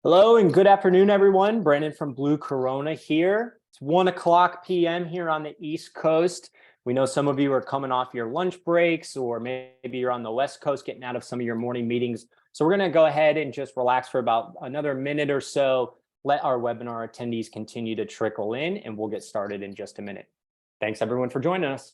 Hello and good afternoon, everyone. Brandon from Blue Corona here. It's 1:00 p.m. here on the East Coast. We know some of you are coming off your lunch breaks, or maybe you're on the West Coast getting out of some of your morning meetings. So we're going to go ahead and just relax for about another minute or so, let our webinar attendees continue to trickle in, and we'll get started in just a minute. Thanks, everyone, for joining us.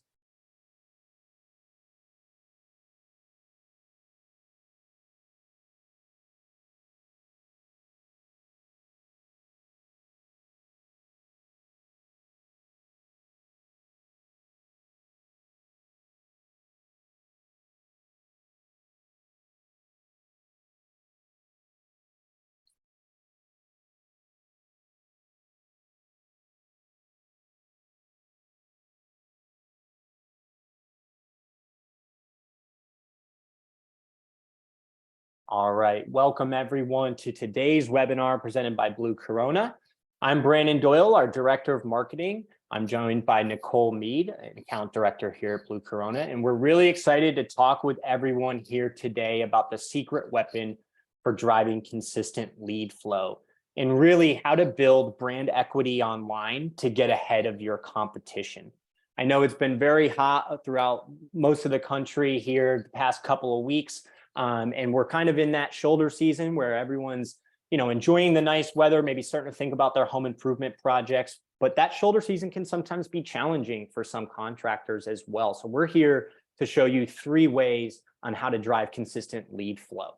All right, welcome everyone to today's webinar presented by Blue Corona. I'm Brandon Doyle, our Director of Marketing. I'm joined by Nicole Mead, an Account Director here at Blue Corona, and we're really excited to talk with everyone here today about the secret weapon for driving consistent lead flow and really how to build brand equity online to get ahead of your competition. I know it's been very hot throughout most of the country here the past couple of weeks. And we're kind of in that shoulder season where everyone's, enjoying the nice weather, maybe starting to think about their home improvement projects. But that shoulder season can sometimes be challenging for some contractors as well. So we're here to show you 3 ways on how to drive consistent lead flow.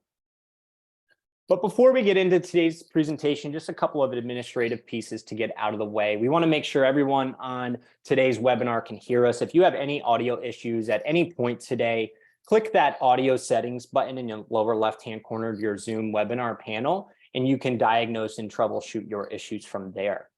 But before we get into today's presentation, just a couple of administrative pieces to get out of the way. We want to make sure everyone on today's webinar can hear us. If you have any audio issues at any point today, click that audio settings button in the lower left-hand corner of your Zoom webinar panel, and you can diagnose and troubleshoot your issues from there.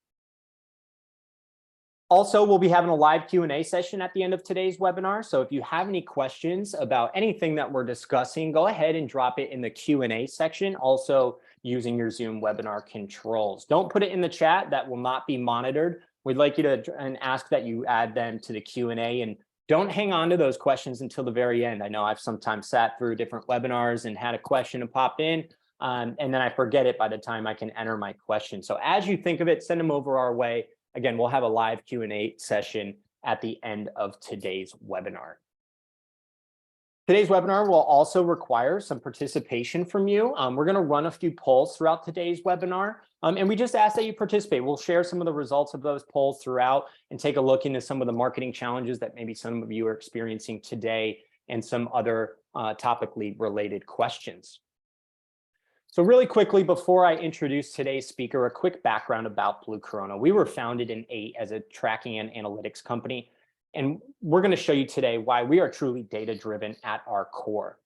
Also, we'll be having a live Q&A session at the end of today's webinar. So if you have any questions about anything that we're discussing, go ahead and drop it in the Q&A section, also using your Zoom webinar controls. Don't put it in the chat. That will not be monitored. We'd like you to ask that you add them to the Q&A, and don't hang on to those questions until the very end. I know I've sometimes sat through different webinars and had a question to pop in, and then I forget it by the time I can enter my question. So as you think of it, send them over our way. Again, we'll have a live Q&A session at the end of today's webinar. Today's webinar will also require some participation from you. We're going to run a few polls throughout today's webinar, and we just ask that you participate. We'll share some of the results of those polls throughout and take a look into some of the marketing challenges that maybe some of you are experiencing today and some other topically related questions. So really quickly, before I introduce today's speaker, a quick background about Blue Corona. We were founded in 2008 as a tracking and analytics company. And we're going to show you today why we are truly data-driven at our core.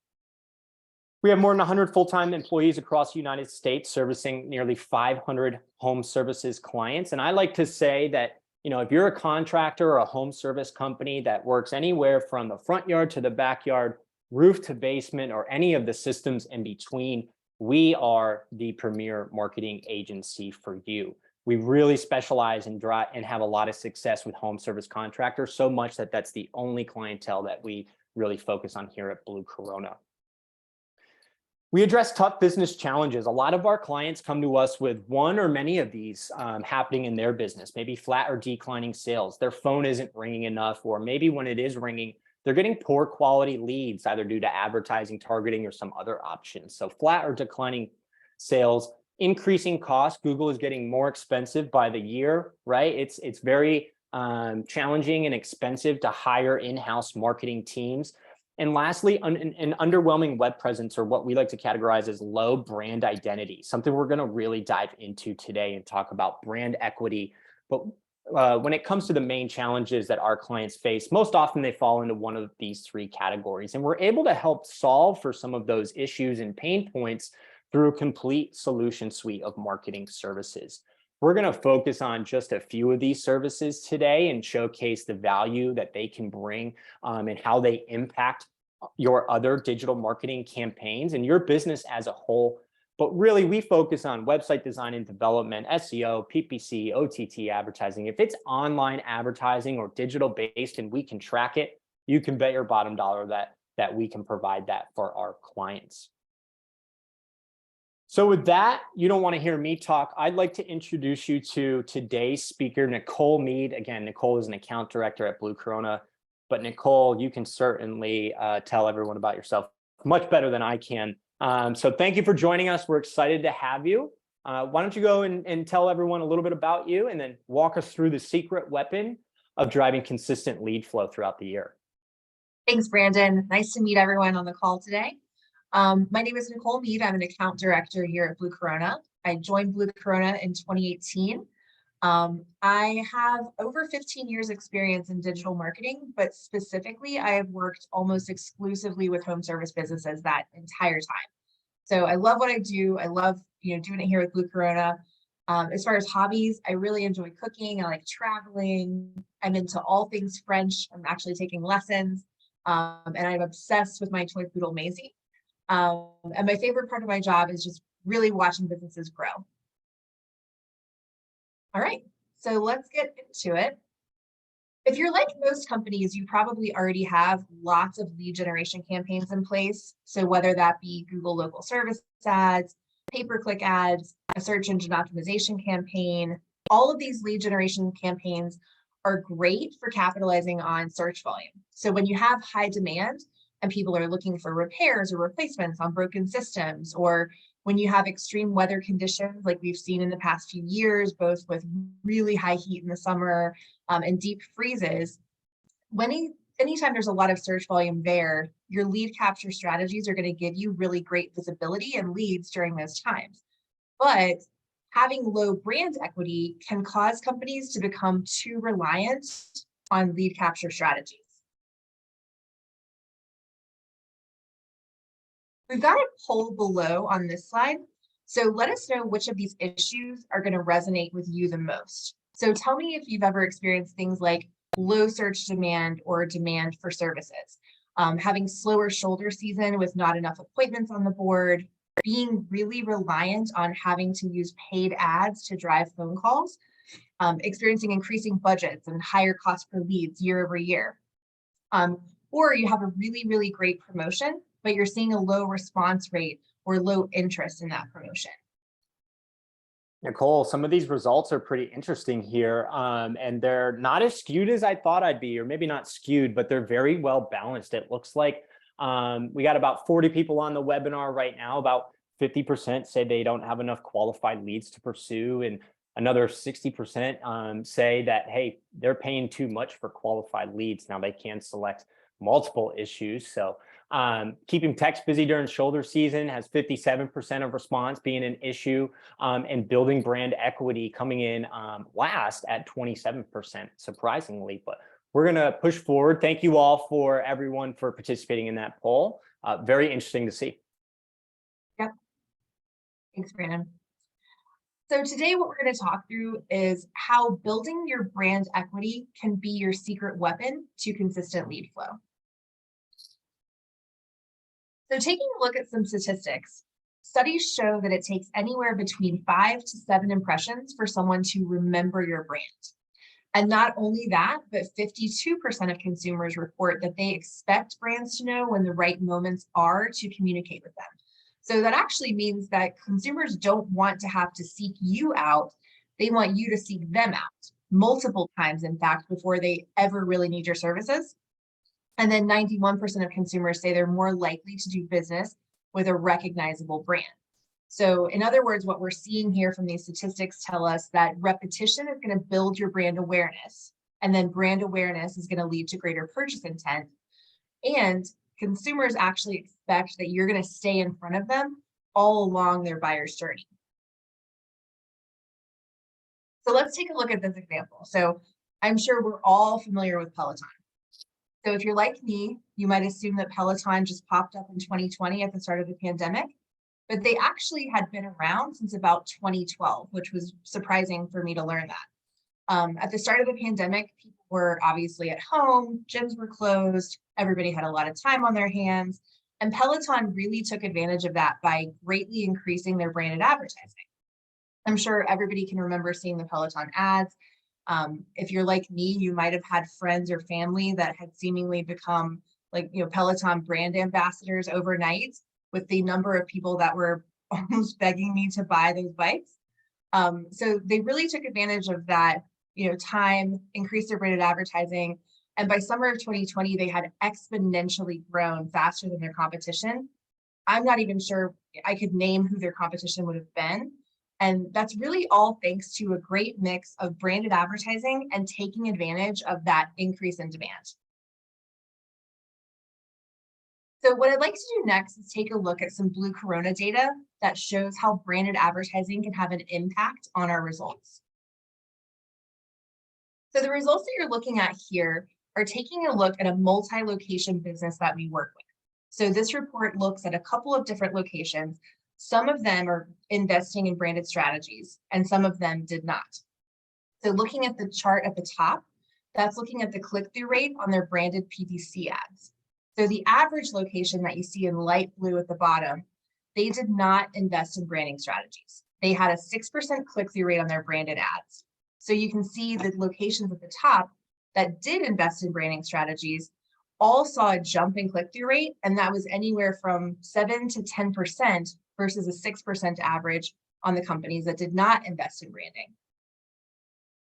We have more than 100 full-time employees across the United States, servicing nearly 500 home services clients. And I like to say that, if you're a contractor or a home service company that works anywhere from the front yard to the backyard, roof to basement, or any of the systems in between, we are the premier marketing agency for you. We really specialize and have a lot of success with home service contractors, so much that that's the only clientele that we really focus on here at Blue Corona. We address tough business challenges. A lot of our clients come to us with one or many of these happening in their business, maybe flat or declining sales. Their phone isn't ringing enough, or maybe when it is ringing, they're getting poor quality leads, either due to advertising, targeting, or some other options. So flat or declining sales. Increasing costs. Google is getting more expensive by the year, right? It's very challenging and expensive to hire in-house marketing teams. And lastly, an underwhelming web presence, or what we like to categorize as low brand identity, something we're going to really dive into today and talk about brand equity. But when it comes to the main challenges that our clients face, most often they fall into one of these 3 categories. And we're able to help solve for some of those issues and pain points through a complete solution suite of marketing services. We're going to focus on just a few of these services today and showcase the value that they can bring and how they impact your other digital marketing campaigns and your business as a whole. But really, we focus on website design and development, SEO, PPC, OTT advertising. If it's online advertising or digital based and we can track it, you can bet your bottom dollar that we can provide that for our clients. So with that, you don't want to hear me talk. I'd like to introduce you to today's speaker, Nicole Mead. Again, Nicole is an account director at Blue Corona. But Nicole, you can certainly tell everyone about yourself much better than I can. So thank you for joining us. We're excited to have you. Why don't you go and tell everyone a little bit about you and then walk us through the secret weapon of driving consistent lead flow throughout the year. Thanks, Brandon. Nice to meet everyone on the call today. My name is Nicole Mead. I'm an account director here at Blue Corona. I joined Blue Corona in 2018. I have over 15 years experience in digital marketing, but specifically I have worked almost exclusively with home service businesses that entire time. So I love what I do. I love doing it here with Blue Corona. As far as hobbies, I really enjoy cooking. I like traveling. I'm into all things French. I'm actually taking lessons. And I'm obsessed with my toy poodle, Maisie. And my favorite part of my job is just really watching businesses grow. All right, so let's get into it. If you're like most companies, you probably already have lots of lead generation campaigns in place. So whether that be Google local service ads, pay-per-click ads, a search engine optimization campaign, all of these lead generation campaigns are great for capitalizing on search volume. So when you have high demand and people are looking for repairs or replacements on broken systems, or when you have extreme weather conditions like we've seen in the past few years, both with really high heat in the summer and deep freezes, anytime there's a lot of search volume there, your lead capture strategies are going to give you really great visibility and leads during those times. But having low brand equity can cause companies to become too reliant on lead capture strategies. We've got a poll below on this slide. So let us know which of these issues are going to resonate with you the most. So tell me if you've ever experienced things like low search demand or demand for services, having slower shoulder season with not enough appointments on the board, being really reliant on having to use paid ads to drive phone calls, experiencing increasing budgets and higher cost per leads year over year. Or you have a really, really great promotion, but you're seeing a low response rate or low interest in that promotion. Nicole, some of these results are pretty interesting here, and they're not as skewed as I thought I'd be, or maybe not skewed, but they're very well balanced. It looks like we got about 40 people on the webinar right now. About 50% say they don't have enough qualified leads to pursue, and another 60% say that, hey, they're paying too much for qualified leads. Now they can select multiple issues. So keeping techs busy during shoulder season has 57% of response being an issue, and building brand equity coming in last at 27%, surprisingly. But we're going to push forward. Thank you all for everyone for participating in that poll. Very interesting to see. Yep. Thanks, Brandon. So today what we're going to talk through is how building your brand equity can be your secret weapon to consistent lead flow. So taking a look at some statistics, studies show that it takes anywhere between 5 to 7 impressions for someone to remember your brand. And not only that, but 52% of consumers report that they expect brands to know when the right moments are to communicate with them. So that actually means that consumers don't want to have to seek you out. They want you to seek them out multiple times, in fact, before they ever really need your services. And then 91% of consumers say they're more likely to do business with a recognizable brand. So in other words, what we're seeing here from these statistics tell us that repetition is going to build your brand awareness, and then brand awareness is going to lead to greater purchase intent. And consumers actually expect that you're going to stay in front of them all along their buyer's journey. So let's take a look at this example. So I'm sure we're all familiar with Peloton. So if you're like me, you might assume that Peloton just popped up in 2020 at the start of the pandemic, but they actually had been around since about 2012, which was surprising for me to learn that. At the start of the pandemic, people were obviously at home, gyms were closed, everybody had a lot of time on their hands, and Peloton really took advantage of that by greatly increasing their branded advertising. I'm sure everybody can remember seeing the Peloton ads. If you're like me, you might have had friends or family that had seemingly become Peloton brand ambassadors overnight, with the number of people that were almost begging me to buy those bikes. So they really took advantage of that, time, increased their branded advertising. And by summer of 2020, they had exponentially grown faster than their competition. I'm not even sure I could name who their competition would have been. And that's really all thanks to a great mix of branded advertising and taking advantage of that increase in demand. So what I'd like to do next is take a look at some Blue Corona data that shows how branded advertising can have an impact on our results. So the results that you're looking at here are taking a look at a multi-location business that we work with. So this report looks at a couple of different locations. Some of them are investing in branded strategies, and some of them did not. So looking at the chart at the top, that's looking at the click-through rate on their branded PPC ads. So the average location that you see in light blue at the bottom, they did not invest in branding strategies. They had a 6% click-through rate on their branded ads. So you can see the locations at the top that did invest in branding strategies all saw a jump in click-through rate, and that was anywhere from 7 to 10% versus a 6% average on the companies that did not invest in branding.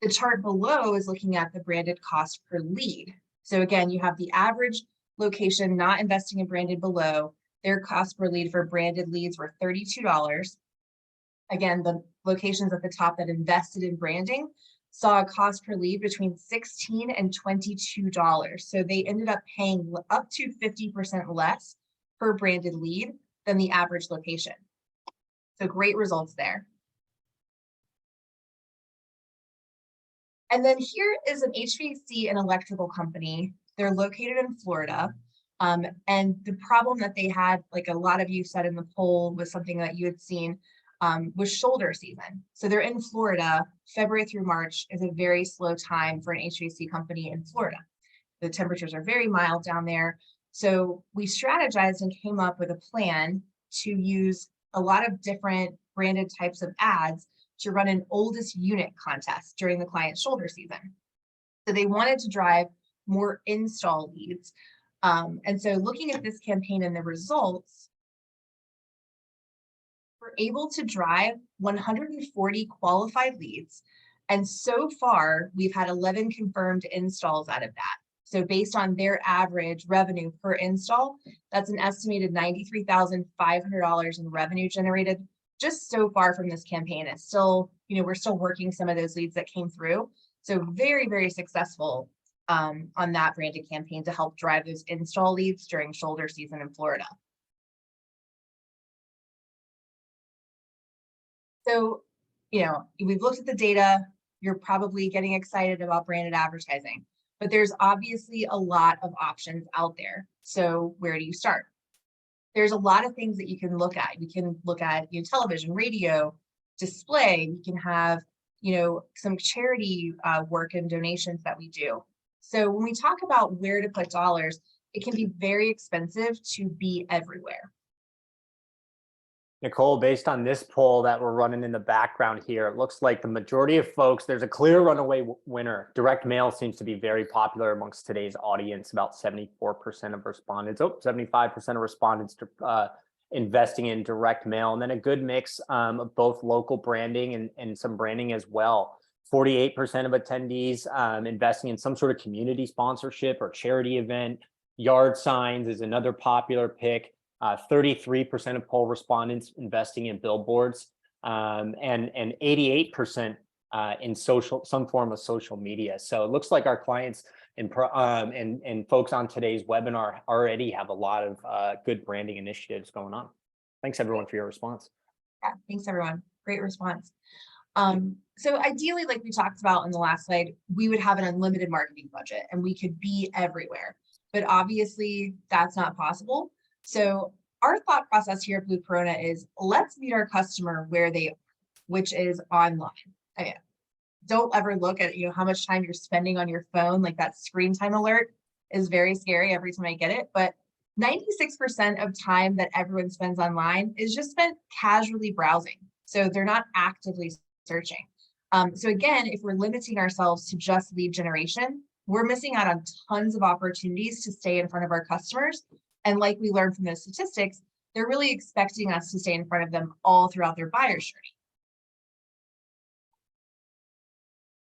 The chart below is looking at the branded cost per lead. So again, you have the average location not investing in branded below. Their cost per lead for branded leads were $32. Again, the locations at the top that invested in branding saw a cost per lead between $16 and $22. So they ended up paying up to 50% less per branded lead than the average location. So great results there. And then here is an HVAC and electrical company. They're located in Florida. And the problem that they had, like a lot of you said in the poll, was something that you had seen, was shoulder season. So they're in Florida. February through March is a very slow time for an HVAC company in Florida. The temperatures are very mild down there. So we strategized and came up with a plan to use a lot of different branded types of ads to run an oldest unit contest during the client's shoulder season. So they wanted to drive more install leads. And so looking at this campaign and the results, we're able to drive 140 qualified leads. And so far, we've had 11 confirmed installs out of that. So based on their average revenue per install, that's an estimated $93,500 in revenue generated just so far from this campaign. It's still, we're still working some of those leads that came through. So very, very successful on that branded campaign to help drive those install leads during shoulder season in Florida. So, we've looked at the data. You're probably getting excited about branded advertising, but there's obviously a lot of options out there. So where do you start? There's a lot of things that you can look at. You can look at television, radio, display. You can have some charity work and donations that we do. So when we talk about where to put dollars, it can be very expensive to be everywhere. Nicole, based on this poll that we're running in the background here, it looks like the majority of folks, there's a clear runaway winner. Direct mail seems to be very popular amongst today's audience. About 74% of respondents, 75% of respondents investing in direct mail, and then a good mix of both local branding and some branding as well. 48% of attendees investing in some sort of community sponsorship or charity event. Yard signs is another popular pick. 33% of poll respondents investing in billboards, and 88% in some form of social media. So it looks like our clients and folks on today's webinar already have a lot of good branding initiatives going on. Thanks everyone for your response. Yeah, thanks everyone. Great response. So ideally, like we talked about in the last slide, we would have an unlimited marketing budget and we could be everywhere, but obviously that's not possible. So our thought process here at Blue Corona is let's meet our customer where they are, which is online. Don't ever look at how much time you're spending on your phone. Like that screen time alert is very scary every time I get it, but 96% of time that everyone spends online is just spent casually browsing. So they're not actively searching. So again, if we're limiting ourselves to just lead generation, we're missing out on tons of opportunities to stay in front of our customers. And like we learned from those statistics, they're really expecting us to stay in front of them all throughout their buyer's journey.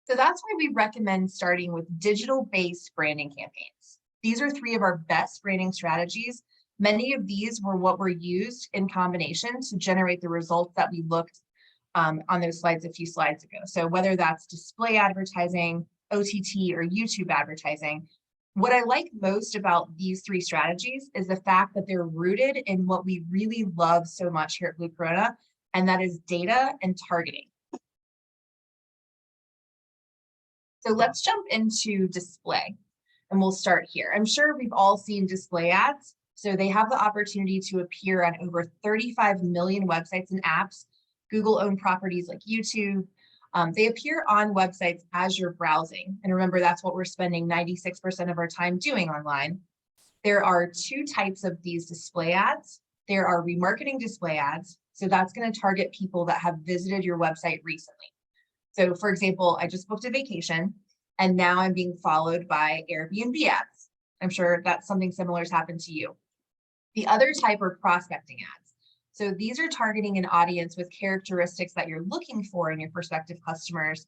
So that's why we recommend starting with digital-based branding campaigns. These are 3 of our best branding strategies. Many of these were what were used in combination to generate the results that we looked on those slides a few slides ago. So whether that's display advertising, OTT, or YouTube advertising, what I like most about these 3 strategies is the fact that they're rooted in what we really love so much here at Blue Corona, and that is data and targeting. So let's jump into display, and we'll start here. I'm sure we've all seen display ads. So they have the opportunity to appear on over 35 million websites and apps, Google-owned properties like YouTube. They appear on websites as you're browsing. And remember, that's what we're spending 96% of our time doing online. There are 2 types of these display ads. There are remarketing display ads. So that's going to target people that have visited your website recently. So for example, I just booked a vacation and now I'm being followed by Airbnb ads. I'm sure that's something similar has happened to you. The other type are prospecting ads. So these are targeting an audience with characteristics that you're looking for in your prospective customers.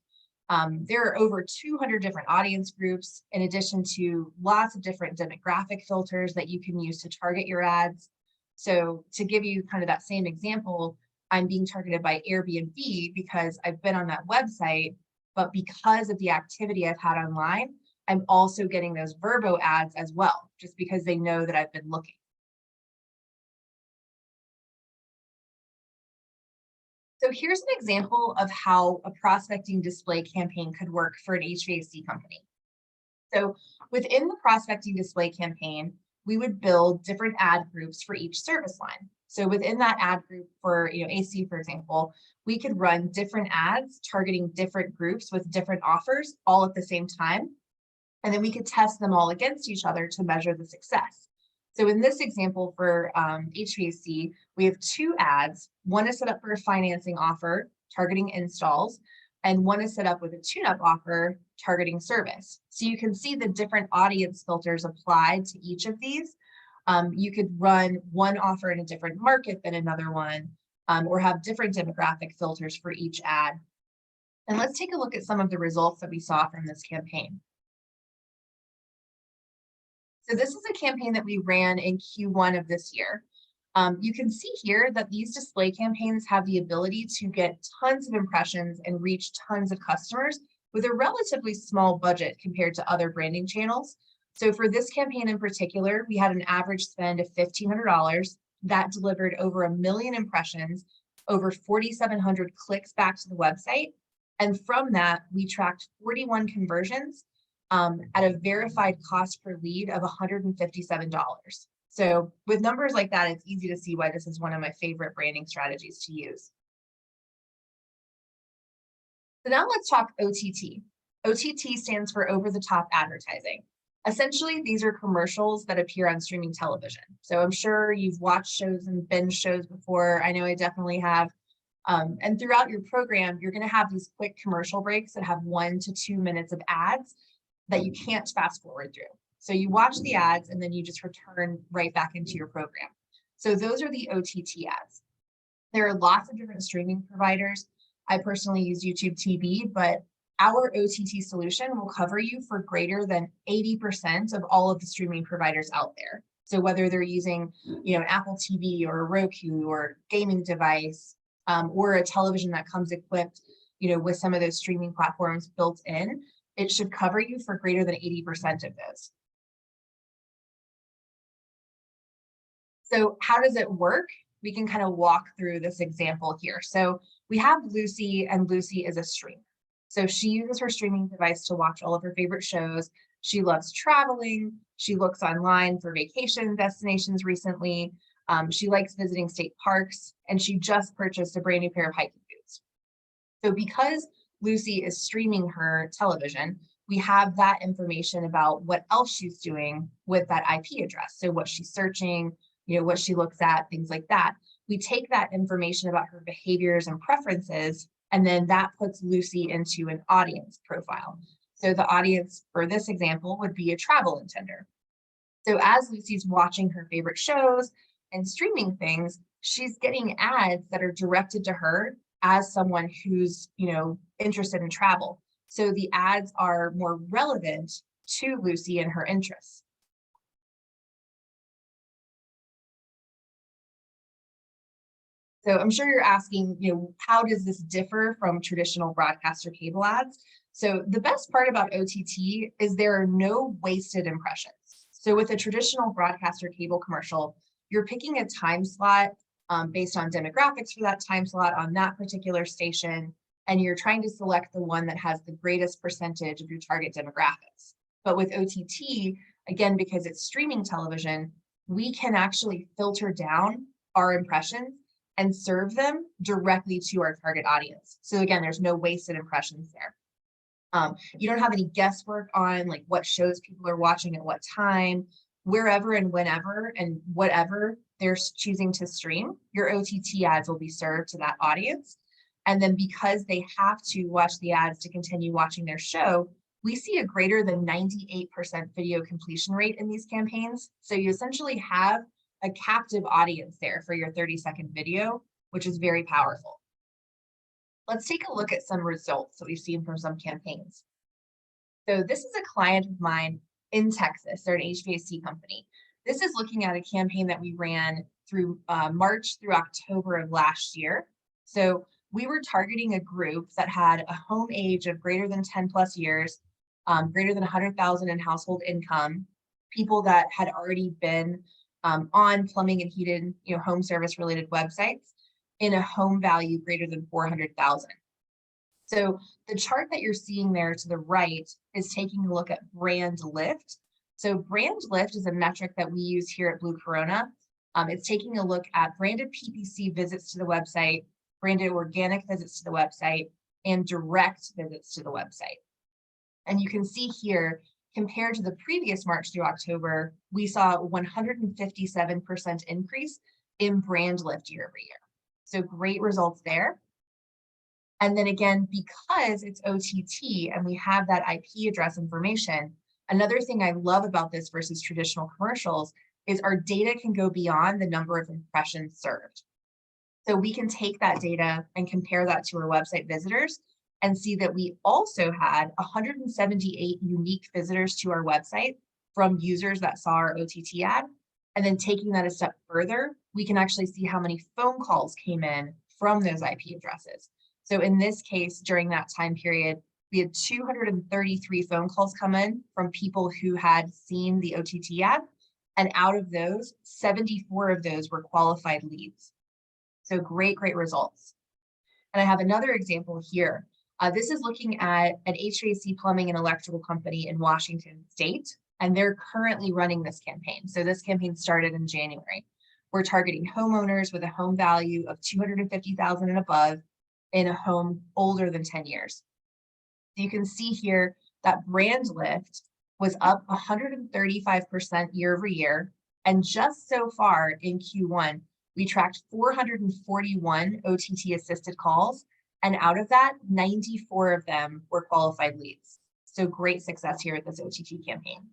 There are over 200 different audience groups, in addition to lots of different demographic filters that you can use to target your ads. So to give you kind of that same example, I'm being targeted by Airbnb because I've been on that website, but because of the activity I've had online, I'm also getting those Verbo ads as well, just because they know that I've been looking. So here's an example of how a prospecting display campaign could work for an HVAC company. So within the prospecting display campaign, we would build different ad groups for each service line. So within that ad group for AC, for example, we could run different ads targeting different groups with different offers all at the same time. And then we could test them all against each other to measure the success. So in this example for HVAC, we have 2 ads. One is set up for a financing offer targeting installs, and one is set up with a tune-up offer targeting service. So you can see the different audience filters applied to each of these. You could run one offer in a different market than another one, or have different demographic filters for each ad. And let's take a look at some of the results that we saw from this campaign. So this is a campaign that we ran in Q1 of this year. You can see here that these display campaigns have the ability to get tons of impressions and reach tons of customers with a relatively small budget compared to other branding channels. So for this campaign in particular, we had an average spend of $1,500 that delivered over 1 million impressions, over 4,700 clicks back to the website. And from that, we tracked 41 conversions at a verified cost per lead of $157. So with numbers like that, it's easy to see why this is one of my favorite branding strategies to use. So now let's talk OTT. OTT stands for over-the-top advertising. Essentially, these are commercials that appear on streaming television. So I'm sure you've watched shows and binge shows before. I know I definitely have. And throughout your program, you're going to have these quick commercial breaks that have 1 to 2 minutes of ads that you can't fast forward through. So you watch the ads and then you just return right back into your program. So those are the OTT ads. There are lots of different streaming providers. I personally use YouTube TV, but our OTT solution will cover you for greater than 80% of all of the streaming providers out there. So whether they're using, an Apple TV or a Roku or gaming device, or a television that comes equipped, with some of those streaming platforms built in, it should cover you for greater than 80% of those. So how does it work? We can kind of walk through this example here. So we have Lucy, and Lucy is a streamer. So she uses her streaming device to watch all of her favorite shows. She loves traveling. She looks online for vacation destinations recently. She likes visiting state parks, and she just purchased a brand new pair of hiking boots. So because Lucy is streaming her television, we have that information about what else she's doing with that IP address. So what she's searching, what she looks at, things like that. We take that information about her behaviors and preferences, and then that puts Lucy into an audience profile. So the audience for this example would be a travel intender. So as Lucy's watching her favorite shows, and streaming things, she's getting ads that are directed to her as someone who's, interested in travel. So the ads are more relevant to Lucy and her interests. So I'm sure you're asking, how does this differ from traditional broadcast or cable ads? So the best part about OTT is there are no wasted impressions. So with a traditional broadcast or cable commercial, you're picking a time slot based on demographics for that time slot on that particular station, and you're trying to select the one that has the greatest percentage of your target demographics. But with OTT, again, because it's streaming television, we can actually filter down our impressions and serve them directly to our target audience. So again, there's no wasted impressions there. You don't have any guesswork on like what shows people are watching at what time, wherever and whenever and whatever they're choosing to stream, your OTT ads will be served to that audience. And then because they have to watch the ads to continue watching their show, we see a greater than 98% video completion rate in these campaigns. So you essentially have a captive audience there for your 30-second video, which is very powerful. Let's take a look at some results that we've seen from some campaigns. So this is a client of mine in Texas. They're an HVAC company. This is looking at a campaign that we ran through March through October of last year. So we were targeting a group that had a home age of greater than 10 plus years, greater than 100,000 in household income, people that had already been on plumbing and heated, home service related websites in a home value greater than 400,000. So the chart that you're seeing there to the right is taking a look at brand lift. So brand lift is a metric that we use here at Blue Corona. It's taking a look at branded PPC visits to the website, branded organic visits to the website, and direct visits to the website. And you can see here, compared to the previous March through October, we saw a 157% increase in brand lift year over year. So great results there. And then again, because it's OTT and we have that IP address information, another thing I love about this versus traditional commercials is our data can go beyond the number of impressions served. So we can take that data and compare that to our website visitors and see that we also had 178 unique visitors to our website from users that saw our OTT ad. And then taking that a step further, we can actually see how many phone calls came in from those IP addresses. So in this case, during that time period, we had 233 phone calls come in from people who had seen the OTT ad. And out of those, 74 of those were qualified leads. So great results. And I have another example here. This is looking at an HVAC plumbing and electrical company in Washington State, and they're currently running this campaign. So this campaign started in January. We're targeting homeowners with a home value of 250,000 and above in a home older than 10 years. So you can see here that brand lift was up 135% year over year. And just so far in Q1, we tracked 441 OTT assisted calls. And out of that, 94 of them were qualified leads. So great success here with this OTT campaign.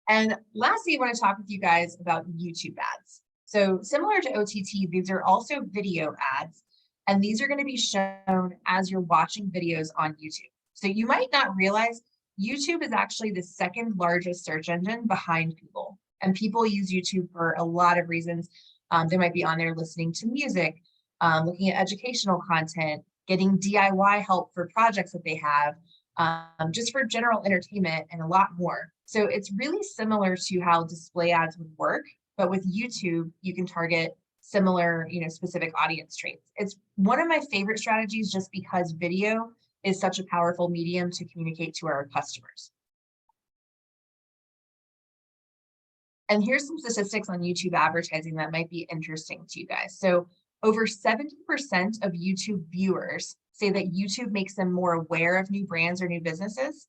And lastly, I want to talk with you guys about YouTube ads. So similar to OTT, these are also video ads, and these are going to be shown as you're watching videos on YouTube. So you might not realize YouTube is actually the second largest search engine behind Google, and people use YouTube for a lot of reasons. They might be on there listening to music, looking at educational content, getting DIY help for projects that they have, just for general entertainment and a lot more. So it's really similar to how display ads would work, but with YouTube, you can target similar, specific audience traits. It's one of my favorite strategies just because video is such a powerful medium to communicate to our customers. And here's some statistics on YouTube advertising that might be interesting to you guys. So over 70% of YouTube viewers say that YouTube makes them more aware of new brands or new businesses.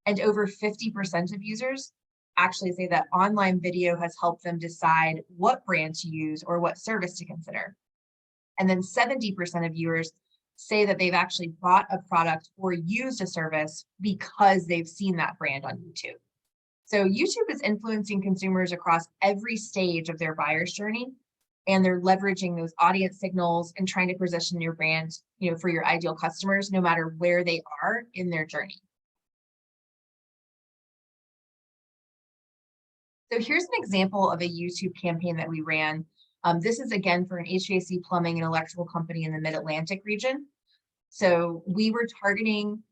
And over 50% of users actually say that online video has helped them decide what brand to use or what service to consider. And then 70% of viewers say that they've actually bought a product or used a service because they've seen that brand on YouTube. So YouTube is influencing consumers across every stage of their buyer's journey, and they're leveraging those audience signals and trying to position your brand, for your ideal customers, no matter where they are in their journey. So here's an example of a YouTube campaign that we ran. This is again for an HVAC plumbing and electrical company in the Mid-Atlantic region. So we were targeting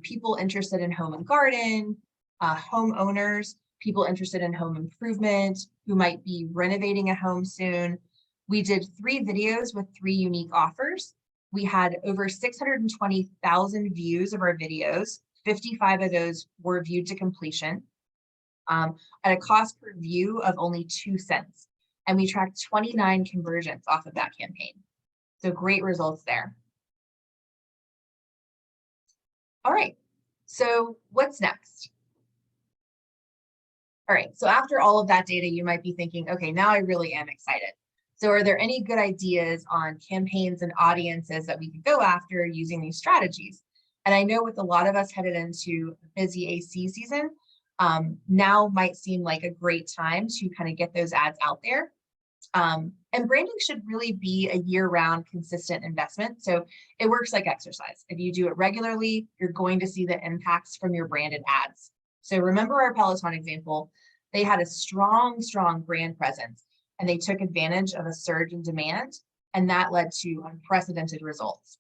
people interested in home and garden, homeowners, people interested in home improvement, who might be renovating a home soon. We did 3 videos with 3 unique offers. We had over 620,000 views of our videos. 55 of those were viewed to completion at a cost per view of only 2 cents. And we tracked 29 conversions off of that campaign. So great results there. All right, so what's next? All right, so after all of that data, you might be thinking, okay, now I really am excited. So are there any good ideas on campaigns and audiences that we could go after using these strategies? And I know with a lot of us headed into a busy AC season, now might seem like a great time to kind of get those ads out there. And branding should really be a year-round consistent investment. So it works like exercise. If you do it regularly, you're going to see the impacts from your branded ads. So remember our Peloton example, they had a strong brand presence, and they took advantage of a surge in demand, and that led to unprecedented results.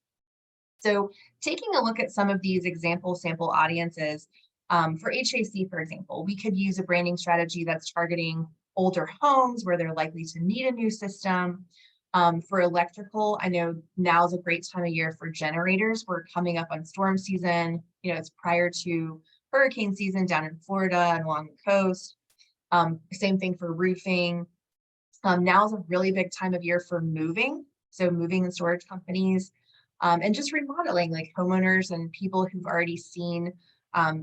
So taking a look at some of these example sample audiences, for HVAC, for example, we could use a branding strategy that's targeting older homes where they're likely to need a new system. For electrical, I know now is a great time of year for generators. We're coming up on storm season. It's prior to hurricane season down in Florida and along the coast. Same thing for roofing. Now is a really big time of year for moving. So moving and storage companies, and just remodeling, like homeowners and people who've already seen,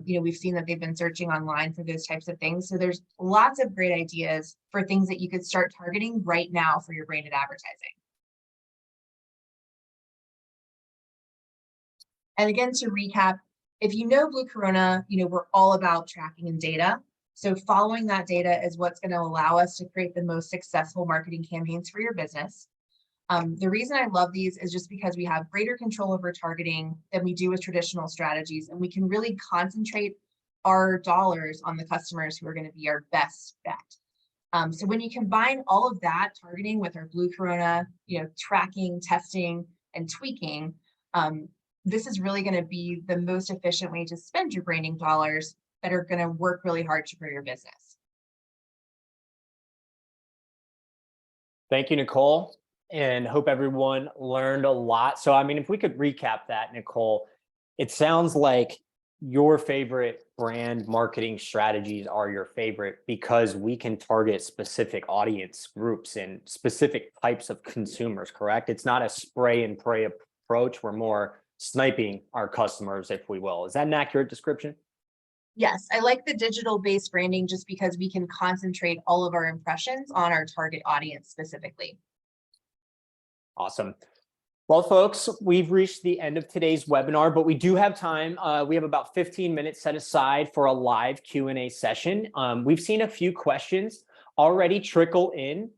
we've seen that they've been searching online for those types of things. So there's lots of great ideas for things that you could start targeting right now for your branded advertising. And again, to recap, if you know Blue Corona, we're all about tracking and data. So following that data is what's going to allow us to create the most successful marketing campaigns for your business. The reason I love these is just because we have greater control over targeting than we do with traditional strategies, and we can really concentrate our dollars on the customers who are going to be our best bet. So when you combine all of that targeting with our Blue Corona, tracking, testing, and tweaking, this is really going to be the most efficient way to spend your branding dollars that are going to work really hard to grow your business. Thank you, Nicole, and hope everyone learned a lot. So, I mean, if we could recap that, Nicole, it sounds like your favorite brand marketing strategies are your favorite because we can target specific audience groups and specific types of consumers, correct? It's not a spray and pray approach. We're more sniping our customers, if we will. Is that an accurate description? Yes, I like the digital-based branding just because we can concentrate all of our impressions on our target audience specifically. Awesome. Well, folks, we've reached the end of today's webinar, but we do have time. We have about 15 minutes set aside for a live Q&A session. We've seen a few questions already trickle in,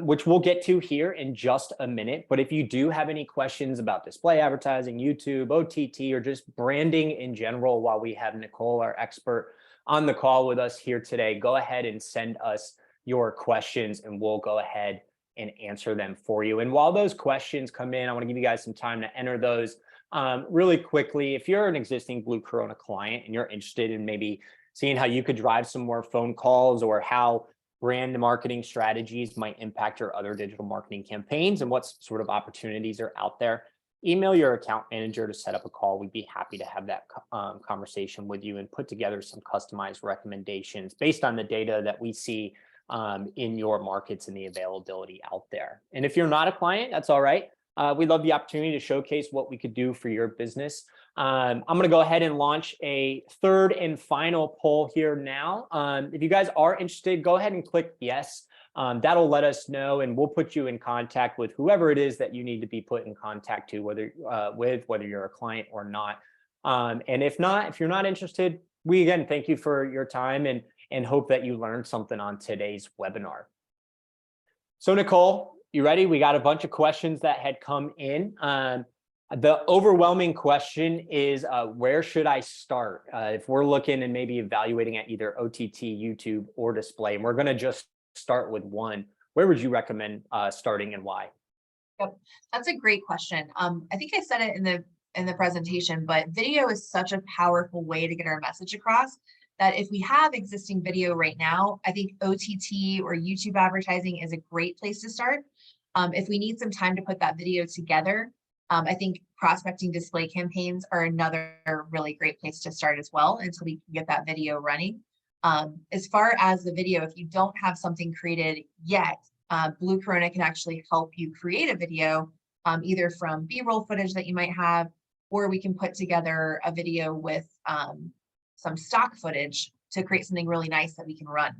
which we'll get to here in just a minute. But if you do have any questions about display advertising, YouTube, OTT, or just branding in general, while we have Nicole, our expert, on the call with us here today, go ahead and send us your questions and we'll go ahead and answer them for you. And while those questions come in, I want to give you guys some time to enter those really quickly. If you're an existing Blue Corona client and you're interested in maybe seeing how you could drive some more phone calls or how brand marketing strategies might impact your other digital marketing campaigns and what sort of opportunities are out there, email your account manager to set up a call. We'd be happy to have that conversation with you and put together some customized recommendations based on the data that we see in your markets and the availability out there. And if you're not a client, that's all right. We'd love the opportunity to showcase what we could do for your business. I'm going to go ahead and launch a third and final poll here now. If you guys are interested, go ahead and click yes. That'll let us know, and we'll put you in contact with whoever it is that you need to be put in contact to, whether you're a client or not. And if you're not interested, we again thank you for your time and and hope that you learned something on today's webinar. So Nicole, you ready? We got a bunch of questions that had come in. The overwhelming question is, where should I start? If we're looking and maybe evaluating at either OTT, YouTube, or display, and we're going to just start with one, where would you recommend starting and why? Yep, that's a great question. I think I said it in the presentation, but video is such a powerful way to get our message across that if we have existing video right now, I think OTT or YouTube advertising is a great place to start. If we need some time to put that video together, I think prospecting display campaigns are another really great place to start as well until we can get that video running. As far as the video, if you don't have something created yet, Blue Corona can actually help you create a video, either from B-roll footage that you might have, or we can put together a video with some stock footage to create something really nice that we can run.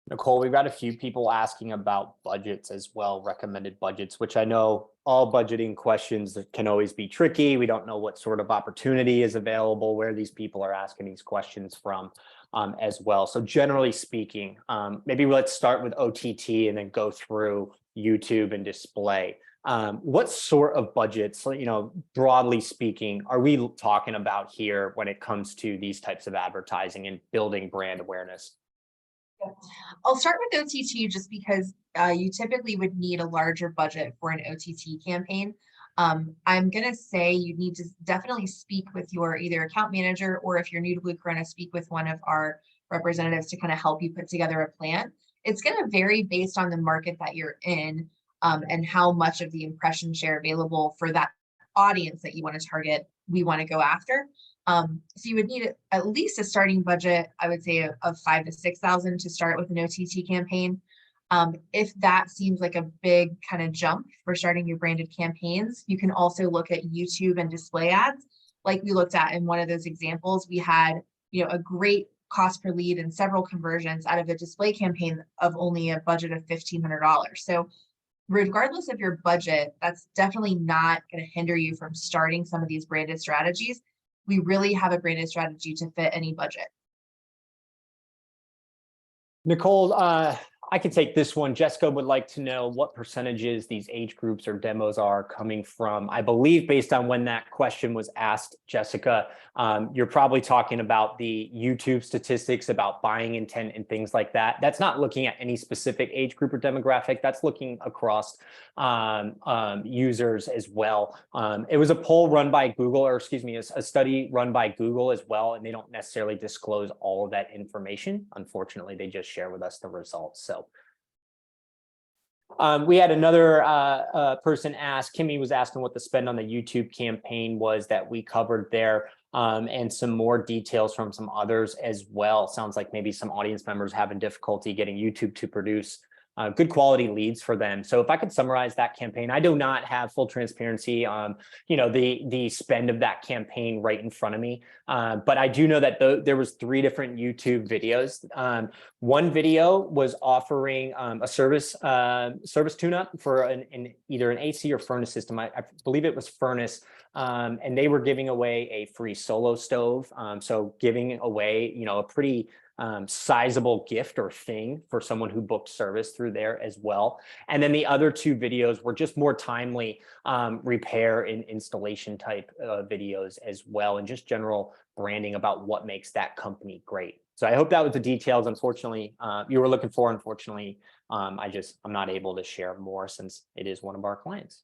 Nicole, we've got a few people asking about budgets as well, recommended budgets, which I know all budgeting questions can always be tricky. We don't know what sort of opportunity is available, where these people are asking these questions from as well. So generally speaking, maybe let's start with OTT and then go through YouTube and display. What sort of budgets, broadly speaking, are we talking about here when it comes to these types of advertising and building brand awareness? I'll start with OTT just because you typically would need a larger budget for an OTT campaign. I'm going to say you need to definitely speak with your either account manager, or if you're new to Blue Corona, speak with one of our representatives to kind of help you put together a plan. It's going to vary based on the market that you're in and how much of the impression share available for that audience that you want to target, we want to go after. So you would need at least a starting budget, I would say, of $5,000 to $6,000 to start with an OTT campaign. If that seems like a big kind of jump for starting your branded campaigns, you can also look at YouTube and display ads. Like we looked at in one of those examples, we had a great cost per lead and several conversions out of a display campaign of only a budget of $1,500. So regardless of your budget, that's definitely not going to hinder you from starting some of these branded strategies. We really have a branded strategy to fit any budget. Nicole, I can take this one. Jessica would like to know what percentages these age groups or demos are coming from. I believe based on when that question was asked, Jessica, you're probably talking about the YouTube statistics about buying intent and things like that. That's not looking at any specific age group or demographic. That's looking across users as well. It was a poll run by Google, or excuse me, a study run by Google as well, and they don't necessarily disclose all of that information. Unfortunately, they just share with us the results. So we had another person ask, Kimmy was asking what the spend on the YouTube campaign was that we covered there, and some more details from some others as well. Sounds like maybe some audience members having difficulty getting YouTube to produce good quality leads for them. So if I could summarize that campaign, I do not have full transparency on, the spend of that campaign right in front of me. But I do know that there was 3 different YouTube videos. One video was offering a service tune-up for either an AC or furnace system. I believe it was furnace. And they were giving away a free solo stove. So giving away, a pretty sizable gift or thing for someone who booked service through there as well. And then the other 2 videos were just more timely repair and installation type videos as well, and just general branding about what makes that company great. So I hope that was the details. Unfortunately, you were looking for. Unfortunately, I'm not able to share more since it is one of our clients.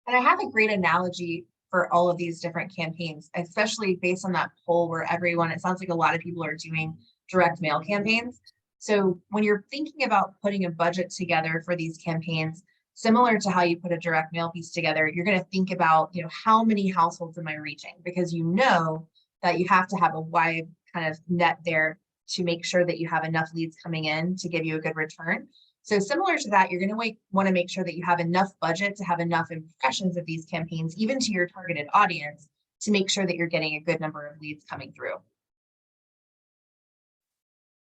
And I have a great analogy for all of these different campaigns, especially based on that poll where it sounds like a lot of people are doing direct mail campaigns. So when you're thinking about putting a budget together for these campaigns, similar to how you put a direct mail piece together, you're going to think about, how many households am I reaching? Because that you have to have a wide kind of net there to make sure that you have enough leads coming in to give you a good return. So similar to that, you're going to want to make sure that you have enough budget to have enough impressions of these campaigns, even to your targeted audience, to make sure that you're getting a good number of leads coming through.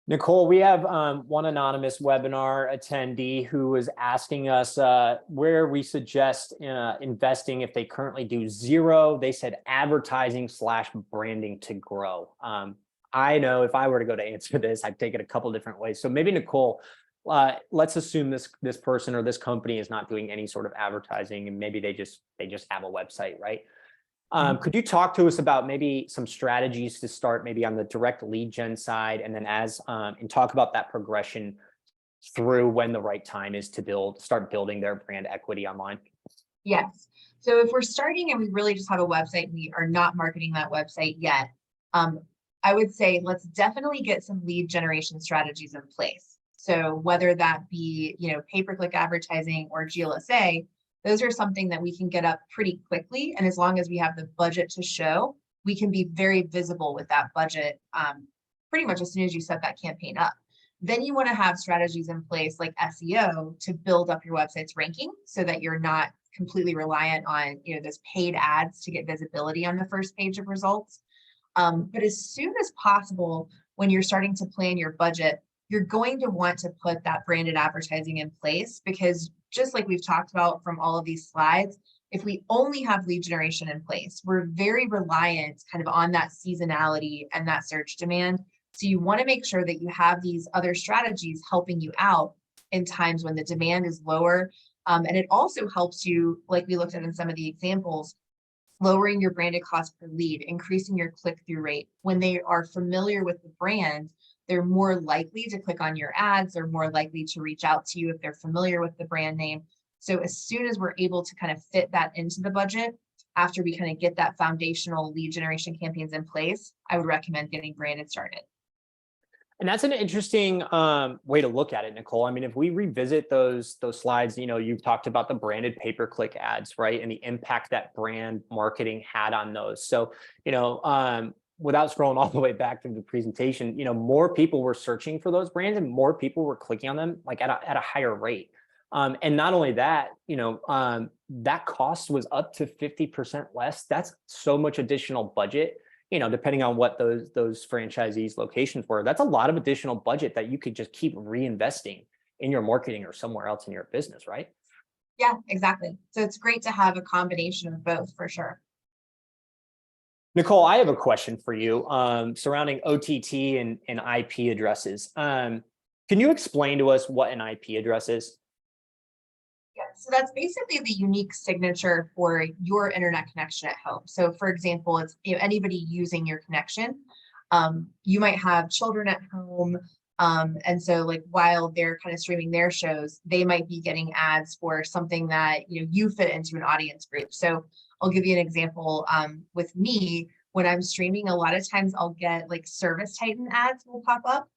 Nicole, we have one anonymous webinar attendee who was asking us where we suggest investing if they currently do 0. They said advertising / branding to grow. I know if I were to go to answer this, I'd take it a couple different ways. So maybe Nicole, let's assume this person or this company is not doing any sort of advertising, and maybe they just have a website, right? Could you talk to us about maybe some strategies to start maybe on the direct lead gen side, and then and talk about that progression through when the right time is to start building their brand equity online? Yes. So if we're starting and we really just have a website and we are not marketing that website yet, I would say let's definitely get some lead generation strategies in place. So whether that be, pay-per-click advertising or GLSA, those are something that we can get up pretty quickly. And as long as we have the budget to show, we can be very visible with that budget pretty much as soon as you set that campaign up. Then you want to have strategies in place like SEO to build up your website's ranking so that you're not completely reliant on those paid ads to get visibility on the first page of results. But as soon as possible, when you're starting to plan your budget, you're going to want to put that branded advertising in place, because just like we've talked about from all of these slides, if we only have lead generation in place, we're very reliant kind of on that seasonality and that search demand. So you want to make sure that you have these other strategies helping you out in times when the demand is lower. And it also helps you, like we looked at in some of the examples, lowering your branded cost per lead, increasing your click-through rate. When they are familiar with the brand, they're more likely to click on your ads. They're more likely to reach out to you if they're familiar with the brand name. So as soon as we're able to kind of fit that into the budget, after we kind of get that foundational lead generation campaigns in place, I would recommend getting branded started. And that's an interesting way to look at it, Nicole. I mean, if we revisit those slides, you've talked about the branded pay-per-click ads, right? And the impact that brand marketing had on those. So, without scrolling all the way back to the presentation, more people were searching for those brands and more people were clicking on them like at a higher rate. And not only that, that cost was up to 50% less. That's so much additional budget. Depending on what those franchisees' locations were, that's a lot of additional budget that you could just keep reinvesting in your marketing or somewhere else in your business, right? Yeah, exactly. So it's great to have a combination of both for sure. Nicole, I have a question for you surrounding OTT and IP addresses. Can you explain to us what an IP address is? Yeah, so that's basically the unique signature for your internet connection at home. So for example, it's anybody using your connection. You might have children at home. And so like while they're kind of streaming their shows, they might be getting ads for something that you fit into an audience group. So I'll give you an example. With me, when I'm streaming, a lot of times I'll get like Service Titan ads will pop up.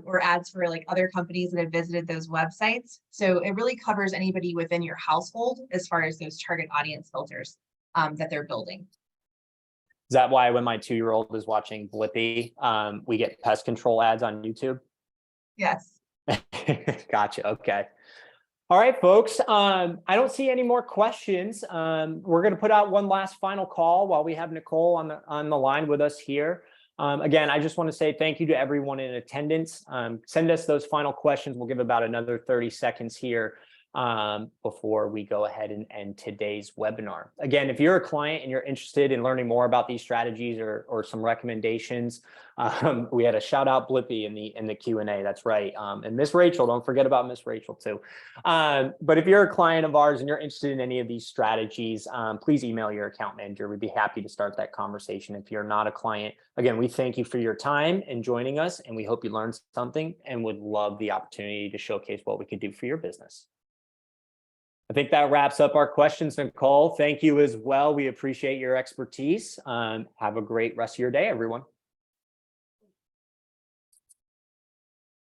Or ads for like other companies that have visited those websites. So it really covers anybody within your household as far as those target audience filters that they're building. Is that why when my 2-year-old is watching Blippi, we get pest control ads on YouTube? Yes. Gotcha. Okay. All right, folks. I don't see any more questions. We're going to put out one last final call while we have Nicole on the line with us here. Again, I just want to say thank you to everyone in attendance. Send us those final questions. We'll give about another 30 seconds here before we go ahead and end today's webinar. Again, if you're a client and you're interested in learning more about these strategies or some recommendations, we had a shout out Blippi in the Q&A. That's right. And Miss Rachel, don't forget about Miss Rachel too. But if you're a client of ours and you're interested in any of these strategies, please email your account manager. We'd be happy to start that conversation. If you're not a client, again, we thank you for your time and joining us, and we hope you learned something and would love the opportunity to showcase what we could do for your business. I think that wraps up our questions, Nicole. Thank you as well. We appreciate your expertise. Have a great rest of your day, everyone.